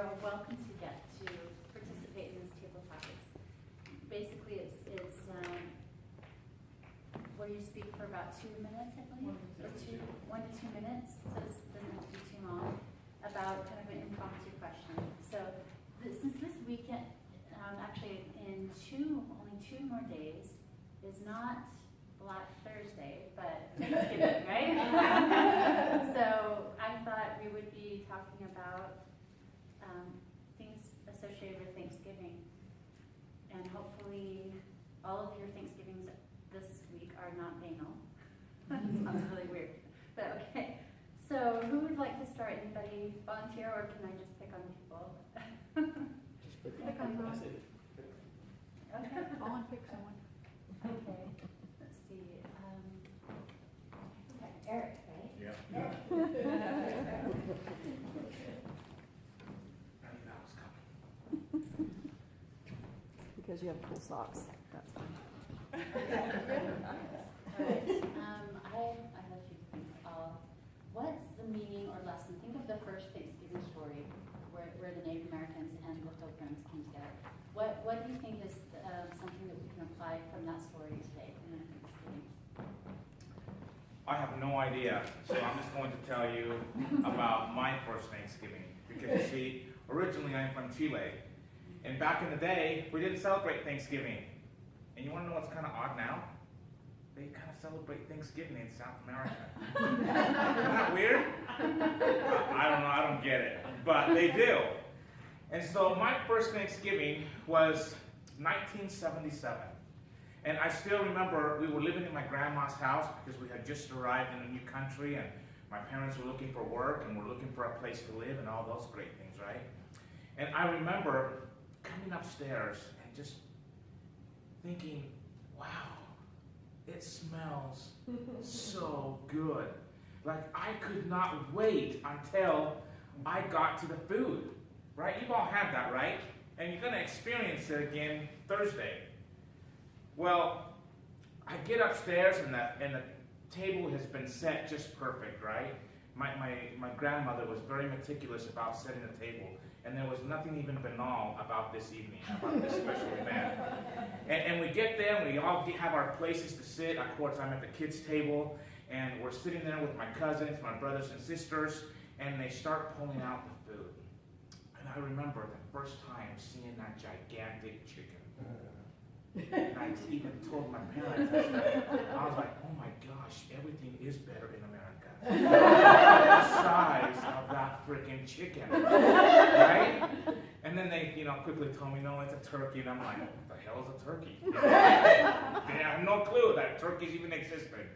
are welcome to get to participate in this table topics. Basically, it's where you speak for about 2 minutes, I believe, or 1 to 2 minutes, so this doesn't have to be too long, about kind of an impromptu question. So since this weekend, actually in only 2 more days, is not Black Thursday, but Thanksgiving, right? So I thought we would be talking about things associated with Thanksgiving. And hopefully all of your Thanksgivings this week are not banal. That sounds really weird, but okay. So who would like to start? Anybody volunteer, or can I just pick on people? Just pick Pick on one. one. Okay. Go and pick someone. Okay. Let's see. Okay, Eric, right? Yeah. Eric. I knew that was coming. Because you have cool socks. That's fine. All right. I have a few things. What's the meaning or lesson? Think of the first Thanksgiving story where the Native Americans and the Pilgrims came together. What do you think is something that we can apply from that story today in our Thanksgivings? I have no idea, so I'm just going to tell you about my first Thanksgiving. Because you see, originally I'm from Chile, and back in the day, we didn't celebrate Thanksgiving. And you want to know what's kind of odd now? They kind of celebrate Thanksgiving in South America. Isn't that weird? I don't know, I don't get it, but they do. And so my first Thanksgiving was 1977. And I still remember we were living in my grandma's house because we had just arrived in a new country, and my parents were looking for work and were looking for a place to live and all those great things, right? And I remember coming upstairs and just thinking, wow, it smells so good. Like, I could not wait until I got to the food, right? You've all had that, right? And you're going to experience it again Thursday. Well, I get upstairs and the table has been set just perfect, right? My grandmother was very meticulous about setting the table, and there was nothing even banal about this evening, about this special event. And we get there, and we all have our places to sit. Of course, I'm at the kids' table, and we're sitting there with my cousins, my brothers and sisters, and they start pulling out the food. And I remember the first time seeing that gigantic chicken. And I even told my parents, I was like, oh my gosh, everything is better in America. The size of that freaking chicken, right? And then they, quickly told me, no, it's a turkey. And I'm like, what the hell is a turkey? They have no clue that turkeys even existed.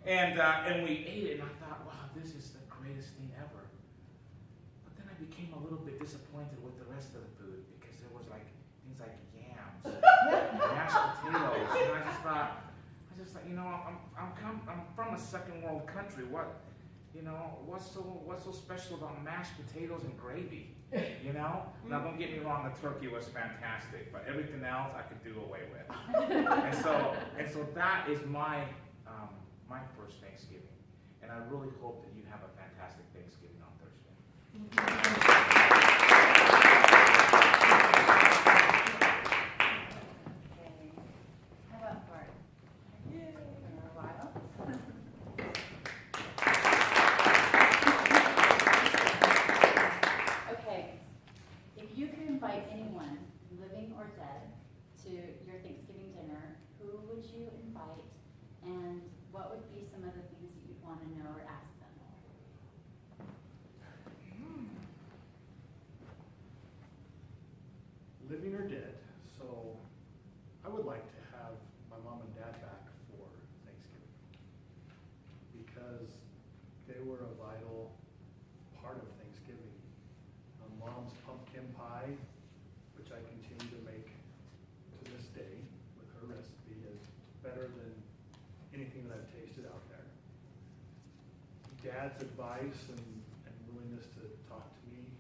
And we ate it, and I thought, wow, this is the greatest thing ever. But then I became a little bit disappointed with the rest of the food because there was things like yams, mashed potatoes, and I just thought, I'm from a second world country. What's so special about mashed potatoes and gravy? Now don't get me wrong, the turkey was fantastic, but everything else I could do away with. and so that is my first Thanksgiving, and I really hope that you have a fantastic Thanksgiving on Thursday. How about Bart? Been a while. Okay, if you could invite anyone, living or dead, to your Thanksgiving dinner, who would you invite, and what would be some of the things that you'd want to know or ask them? Living or dead, so I would like to have my mom and dad back for Thanksgiving because they were a vital part of Thanksgiving. Mom's pumpkin pie, which I continue to make to this day with her recipe, is better than anything that I've tasted out there. Dad's advice and willingness to talk to me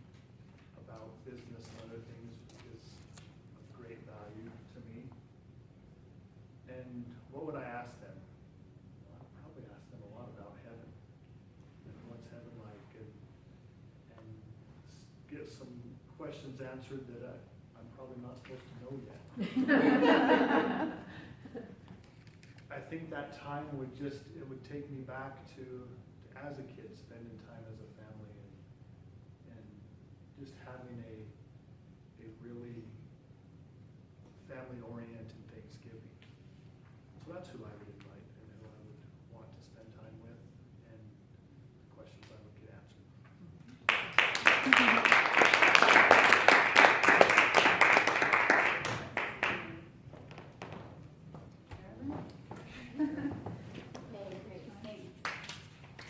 about business and other things is of great value to me. And what would I ask them? Well, I'd probably ask them a lot about heaven and what's heaven like, and get some questions questions answered that I'm probably not supposed to know yet. I think that time would take me back to as a kid, spending time as a family and just having a really family-oriented Thanksgiving. So that's who I would invite and who I would want to spend time with and the questions I would get answered. Okay, great, thanks.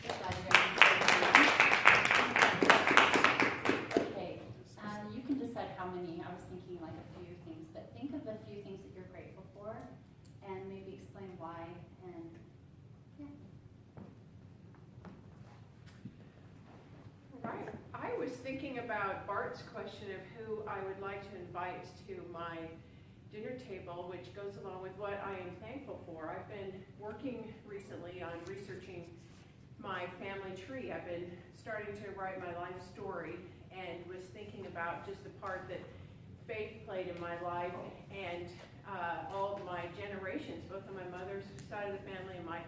So glad you guys are okay, you can decide how many. I was thinking like a few things, but think of a few things that you're grateful for and maybe explain why and, yeah. Right. I was thinking about Bart's question of who I would like to invite to my dinner table, which goes along with what I am thankful for. I've been working recently on researching my family tree. I've been starting to write my life story and was thinking about just the part that faith played in my life and all of my generations, both on my mother's side of the family and my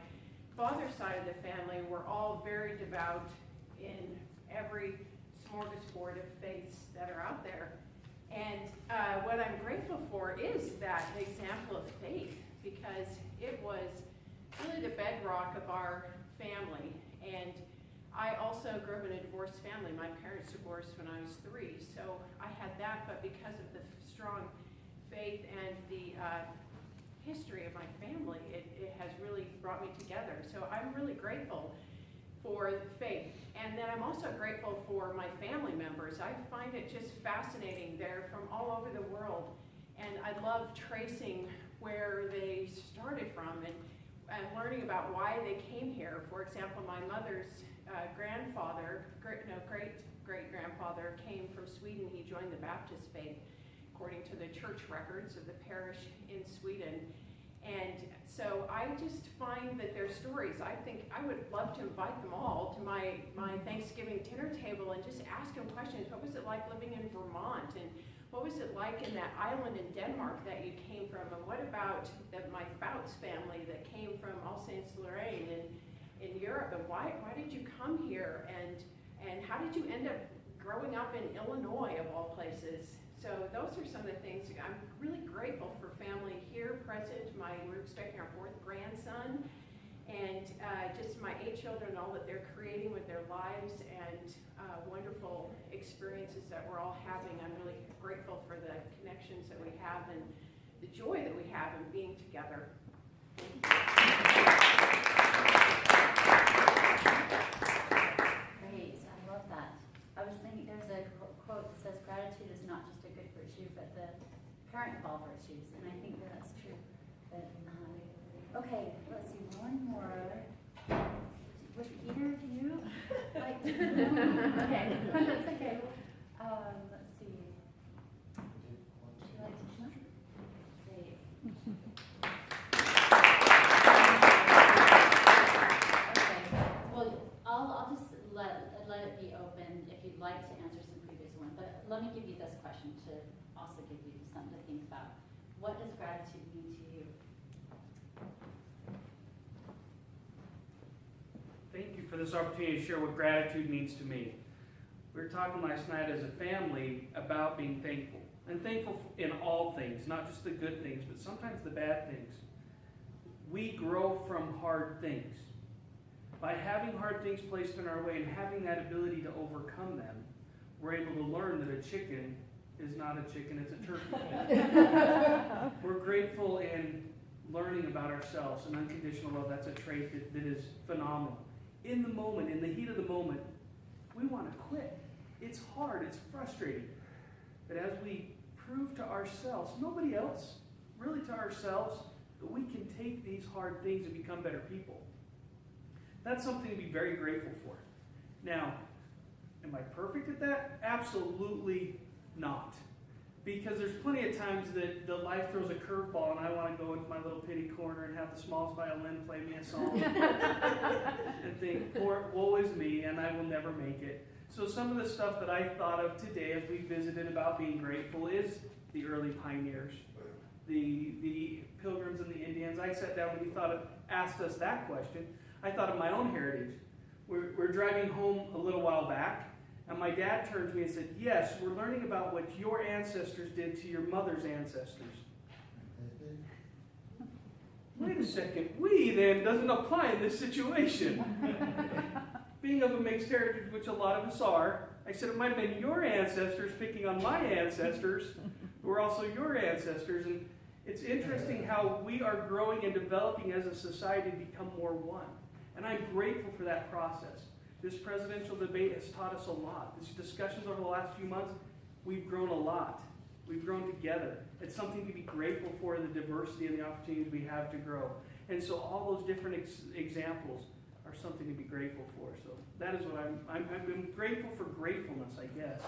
father's side of the family, were all very devout in every smorgasbord of faiths that are out there. And what I'm grateful for is that example of faith, because it was really the bedrock of our family. And I also grew up in a divorced family. My parents divorced when I was 3, so I had that, but because of the strong faith and the history of my family, it has really brought me together. So I'm really grateful for faith. And then I'm also grateful for my family members. I find it just fascinating. They're from all over the world, and I love tracing where they started from and learning about why they came here. For example, my mother's grandfather, great-great-grandfather came from Sweden. He joined the Baptist faith, according to the church records of the parish in Sweden. And so I just find that their stories, I think I would love to invite them all to my Thanksgiving dinner table and just ask them questions. What was it like living in Vermont? And what was it like in that island in Denmark that you came from? And what about my Fouts family that came from Alsace-Lorraine in Europe? And why did you come here? And how did you end up growing up in Illinois, of all places? So those are some of the things. I'm really grateful for family here present. We're expecting our 4th grandson, and just my 8 children, all that they're creating with their lives, and wonderful experiences that we're all having. I'm really grateful for the connections that we have and the joy that we have in being together. Great, I love that. I was thinking, there's a quote that says, gratitude is not just a good virtue, but the parent of all virtues, and I think that that's true. But, okay, let's see, one more. Would either of you like to? Okay, that's okay. Let's see. Would you like to jump? Great. Okay, well, I'll just let it be open if you'd like to answer some previous ones, but let me give you this question to also give you something to think about. What does gratitude mean to you? Thank you for this opportunity to share what gratitude means to me. We were talking last night as a family about being thankful. And thankful in all things, not just the good things, but sometimes the bad things. We grow from hard things. By having hard things placed in our way and having that ability to overcome them, we're able to learn that a chicken is not a chicken, it's a turkey. We're grateful in learning about ourselves and unconditional love. That's a trait that is phenomenal. In the moment, in the heat of the moment, we want to quit. It's hard, it's frustrating. But as we prove to ourselves, nobody else, really to ourselves, that we can take these hard things and become better people. That's something to be very grateful for. Now, am I perfect at that? Absolutely not. Because there's plenty of times that the life throws a curveball and I want to go into my little pity corner and have the smallest violin play me a song and think, poor, woe is me, and I will never make it. So some of the stuff that I thought of today as we visited about being grateful is the early pioneers, the Pilgrims and the Indians. I sat down when you asked us that question. I thought of my own heritage. We're driving home a little while back, and my dad turned to me and said, yes, we're learning about what your ancestors did to your mother's ancestors. Wait a second, we then doesn't apply in this situation. Being of a mixed heritage, which a lot of us are, I said it might have been your ancestors picking on my ancestors, who are also your ancestors. And it's interesting how we are growing and developing as a society to become more one. And I'm grateful for that process. This presidential debate has taught us a lot. These discussions over the last few months, we've grown a lot. We've grown together. It's something to be grateful for, the diversity and the opportunities we have to grow. And so all those different examples are something to be grateful for. So that is what I'm grateful for gratefulness, I guess.